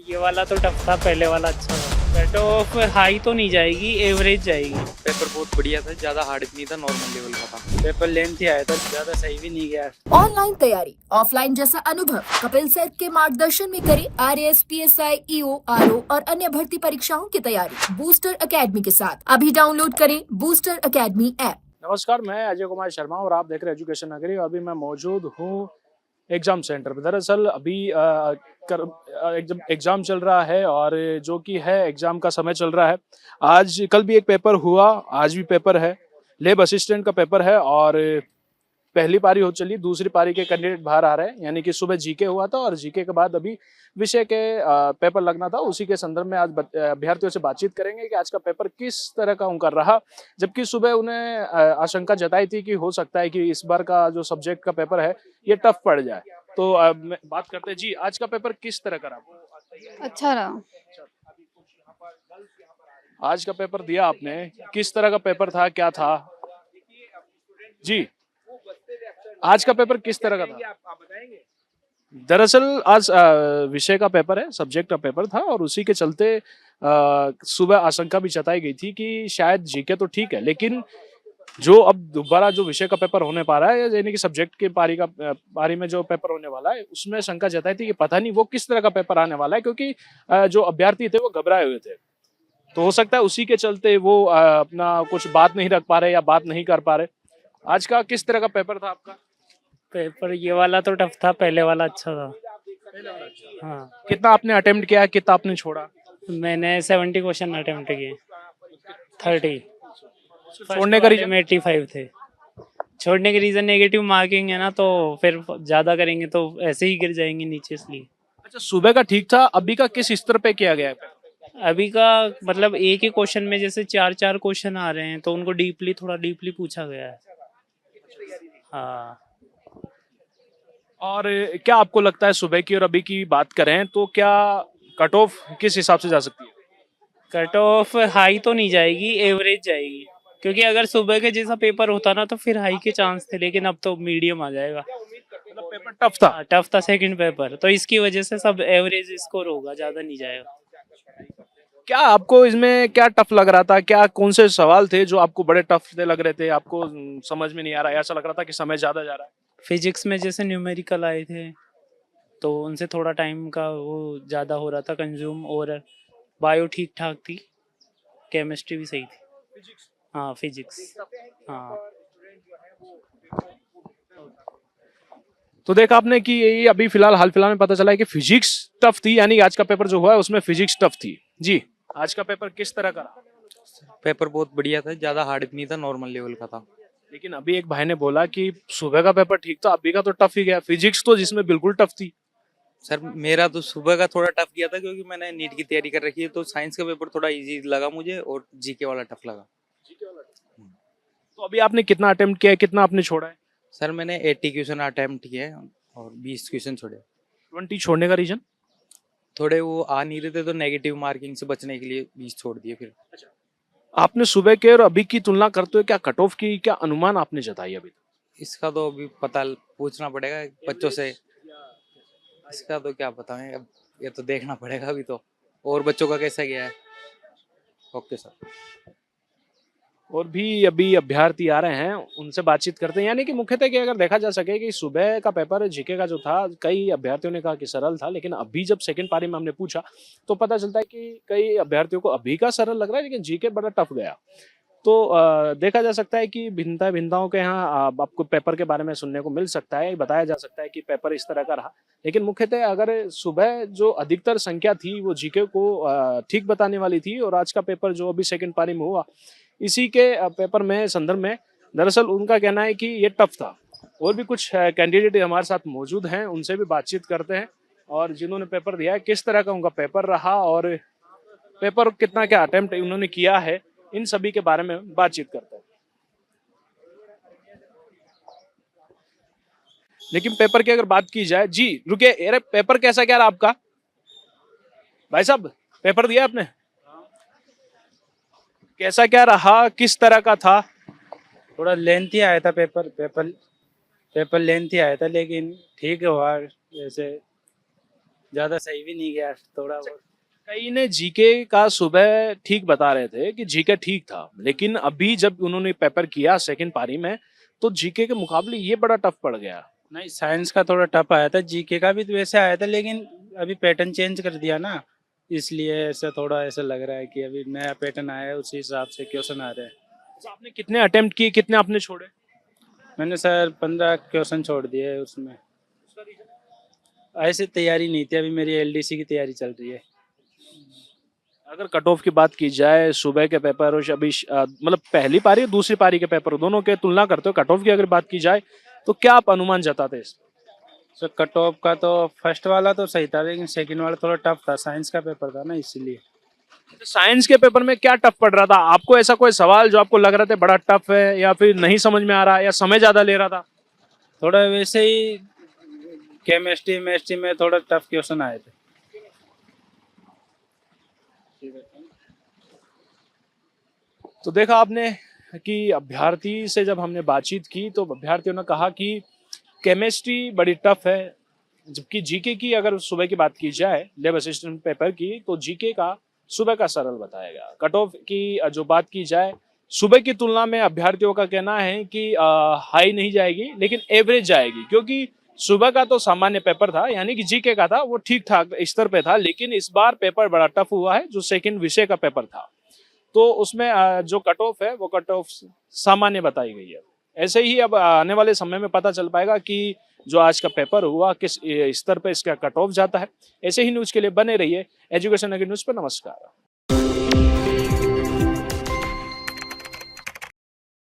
ये वाला तो टफ था, पहले वाला अच्छा था। कट ऑफ हाई तो नहीं जाएगी, एवरेज जाएगी। पेपर बहुत बढ़िया था, ज्यादा हार्ड भी नहीं था, नॉर्मल लेवल का था। पेपर लेंथ ही आया था, ज्यादा सही भी नहीं गया। ऑनलाइन तैयारी, ऑफलाइन जैसा अनुभव कपिल सर के मार्गदर्शन में करें आरएएस, पीएसआई, ईओ, आरओ और अन्य भर्ती परीक्षाओं की तैयारी बूस्टर एकेडमी के साथ। अभी डाउनलोड करें बूस्टर एकेडमी ऐप। नमस्कार, मैं अजय कुमार शर्मा और आप देख रहे हैं एजुकेशन नगरी। अभी मैं मौजूद हूँ एग्ज़ाम सेंटर पर। दरअसल अभी एग्ज़ाम चल रहा है और जो कि है एग्ज़ाम का समय चल रहा है। आज कल भी एक पेपर हुआ, आज भी पेपर है, लैब असिस्टेंट का पेपर है और पहली पारी हो चली, दूसरी पारी के कैंडिडेट बाहर आ रहे हैं। यानी कि सुबह जीके हुआ था और जीके के बाद अभी विषय के पेपर लगना था। उसी के संदर्भ में आज अभ्यर्थियों से बातचीत करेंगे कि आज का पेपर किस तरह का उनका रहा। जबकि सुबह उन्हें आशंका जताई थी कि हो सकता है कि इस बार का जो सब्जेक्ट का पेपर है ये टफ पड़ जाए। तो बात करते हैं जी, आज का पेपर किस तरह का रहा? अच्छा रहा। आज का पेपर दिया आपने, किस तरह का पेपर था, क्या था जी? आज का पेपर किस तरह का था? दरअसल आज विषय का पेपर है, सब्जेक्ट का पेपर था और उसी के चलते सुबह आशंका भी जताई गई थी कि शायद जीके तो ठीक है, लेकिन जो अब दोबारा जो विषय का पेपर होने पा रहा है, यानी कि सब्जेक्ट के पारी में जो पेपर होने वाला है, उसमें शंका जताई थी कि पता नहीं वो किस तरह का पेपर आने वाला है, क्योंकि जो अभ्यर्थी थे वो घबराए हुए थे। तो हो सकता है उसी के चलते वो अपना कुछ बात नहीं रख पा रहे या बात नहीं कर पा रहे। आज का किस तरह का पेपर था आपका? पेपर ये वाला तो टफ था, पहले वाला अच्छा था। हाँ, कितना आपने अटेम्प्ट किया, कितना आपने छोड़ा? मैंने 70 क्वेश्चन अटेम्प्ट किए, 30। छोड़ने का रीजन? 85 थे। छोड़ने के रीजन नेगेटिव मार्किंग है ना, तो फिर ज्यादा करेंगे तो ऐसे ही गिर जाएंगे नीचे, इसलिए। अच्छा, सुबह का ठीक था, अभी का किस स्तर पे किया गया है? अभी का मतलब एक ही क्वेश्चन में जैसे 4-4 क्वेश्चन आ रहे हैं, तो उनको थोड़ा डीपली पूछा गया है। हाँ। और क्या आपको लगता है, सुबह की और अभी की बात करें तो क्या कट ऑफ किस हिसाब से जा सकती है? कट ऑफ हाई तो नहीं जाएगी, एवरेज जाएगी। क्योंकि अगर सुबह के जैसा पेपर होता ना तो फिर हाई के चांस थे, लेकिन अब तो मीडियम आ जाएगा। मतलब पेपर टफ था। टफ था सेकंड पेपर, तो इसकी वजह से सब एवरेज स्कोर होगा, ज्यादा नहीं जाएगा। क्या आपको इसमें क्या टफ लग रहा था? क्या कौन से सवाल थे जो आपको बड़े टफ थे लग रहे थे? आपको समझ में नहीं आ रहा है, ऐसा लग रहा था कि समय ज्यादा जा रहा है? फिजिक्स में जैसे न्यूमेरिकल आए थे, तो उनसे थोड़ा टाइम का वो ज्यादा हो रहा था कंज्यूम। और बायो ठीक ठाक थी, केमिस्ट्री भी सही थी। हाँ, फिजिक्स। हाँ। तो देखा आपने कि ये अभी हाल फिलहाल में पता चला है कि फिजिक्स टफ थी, यानी आज का पेपर जो हुआ है उसमें फिजिक्स टफ थी जी। आज का पेपर किस तरह का रहा? पेपर बहुत बढ़िया था, ज्यादा हार्ड भी नहीं था, नॉर्मल लेवल का था। लेकिन अभी एक भाई ने बोला कि सुबह का पेपर ठीक था, अभी का तो टफ ही गया। फिजिक्स तो जिसमें बिल्कुल टफ थी। सर मेरा तो सुबह का थोड़ा टफ गया था, क्योंकि मैंने नीट की तैयारी कर रखी है, तो साइंस का पेपर थोड़ा इजी लगा मुझे और जीके वाला टफ लगा। तो अभी आपने कितना अटेम्प्ट किया है, कितना आपने छोड़ा है? सर मैंने 80 क्वेश्चन अटेम्प्ट किए हैं और 20 क्वेश्चन छोड़े। 20 छोड़ने का रीजन? थोड़े वो आ नहीं रहे थे, तो नेगेटिव मार्किंग से बचने के लिए 20 छोड़ दिए फिर। आपने सुबह के और अभी की तुलना करते हुए क्या कट ऑफ की क्या अनुमान आपने जताई अभी तक? इसका तो अभी पता पूछना पड़ेगा बच्चों से, इसका तो क्या पता है, अब ये तो देखना पड़ेगा अभी तो, और बच्चों का कैसा गया है। Okay sir. और भी अभी अभ्यर्थी आ रहे हैं, उनसे बातचीत करते हैं। यानी कि मुख्यतः कि अगर देखा जा सके कि सुबह का पेपर जीके का जो था, कई अभ्यर्थियों ने कहा कि सरल था, लेकिन अभी जब सेकंड पारी में हमने पूछा तो पता चलता है कि कई अभ्यर्थियों को अभी का सरल लग रहा है, लेकिन जीके बड़ा टफ गया। तो देखा जा सकता है कि भिन्नताओं के यहाँ आपको पेपर के बारे में सुनने को मिल सकता है, बताया जा सकता है कि पेपर इस तरह का रहा। लेकिन मुख्यतः अगर सुबह जो अधिकतर संख्या थी वो जीके को ठीक बताने वाली थी, और आज का पेपर जो अभी सेकंड पारी में हुआ, इसी के पेपर में संदर्भ में दरअसल उनका कहना है कि ये टफ था। और भी कुछ कैंडिडेट हमारे साथ मौजूद हैं, उनसे भी बातचीत करते हैं, और जिन्होंने पेपर दिया है किस तरह का उनका पेपर रहा और पेपर कितना क्या अटेम्प्ट उन्होंने किया है, इन सभी के बारे में बातचीत करते हैं। लेकिन पेपर की अगर बात की जाए जी, रुकिए, अरे पेपर कैसा क्या रहा आपका? भाई साहब, पेपर दिया आपने, कैसा क्या रहा, किस तरह का था? थोड़ा लेंथ ही आया था पेपर लेंथ ही आया था, लेकिन ठीक हुआ। जैसे ज़्यादा सही भी नहीं गया, थोड़ा बहुत। कई ने जीके का सुबह ठीक बता रहे थे कि जीके ठीक था, लेकिन अभी जब उन्होंने पेपर किया सेकंड पारी में तो जीके के मुकाबले ये बड़ा टफ पड़ गया। नहीं, साइंस का थोड़ा टफ आया था, जीके का भी तो वैसे आया था, लेकिन अभी पैटर्न चेंज कर दिया ना, इसलिए ऐसा थोड़ा ऐसा लग रहा है कि अभी नया पैटर्न आया है, उसी हिसाब से क्वेश्चन आ रहे हैं। तो आपने कितने अटेम्प्ट किए, कितने आपने छोड़े? मैंने सर 15 क्वेश्चन छोड़ दिए है उसमें। ऐसे तैयारी नहीं थी, अभी मेरी एलडीसी की तैयारी चल रही है। अगर कट ऑफ की बात की जाए सुबह के पेपर और अभी मतलब पहली पारी और दूसरी पारी के पेपर दोनों के तुलना करते हो, कट ऑफ की अगर बात की जाए तो क्या आप अनुमान जताते हैं? सर कट ऑफ का तो फर्स्ट वाला तो सही था, लेकिन सेकंड वाला थोड़ा टफ था, साइंस का पेपर था ना, इसीलिए। साइंस के पेपर में क्या टफ पड़ रहा था आपको? ऐसा कोई सवाल जो आपको लग रहा था बड़ा टफ है, या फिर नहीं समझ में आ रहा, या समय ज्यादा ले रहा था? थोड़ा वैसे ही केमिस्ट्री में थोड़ा टफ क्वेश्चन आए थे। तो देखा आपने कि अभ्यर्थी से जब हमने बातचीत की तो अभ्यर्थियों ने कहा कि केमिस्ट्री बड़ी टफ है, जबकि जीके की अगर सुबह की बात की जाए लैब असिस्टेंट पेपर की तो जीके का सुबह का सरल बताएगा। कट ऑफ की जो बात की जाए सुबह की तुलना में अभ्यर्थियों का कहना है कि हाई नहीं जाएगी लेकिन एवरेज जाएगी, क्योंकि सुबह का तो सामान्य पेपर था, यानी कि जीके का था वो ठीक ठाक स्तर पे था, लेकिन इस बार पेपर बड़ा टफ हुआ है जो सेकंड विषय का पेपर था, तो उसमें जो कट ऑफ है वो कट ऑफ सामान्य बताई गई है। ऐसे ही अब आने वाले समय में पता चल पाएगा कि जो आज का पेपर हुआ किस स्तर पे इसका कट ऑफ जाता है। ऐसे ही न्यूज के लिए बने रहिए एजुकेशन न्यूज पर। नमस्कार।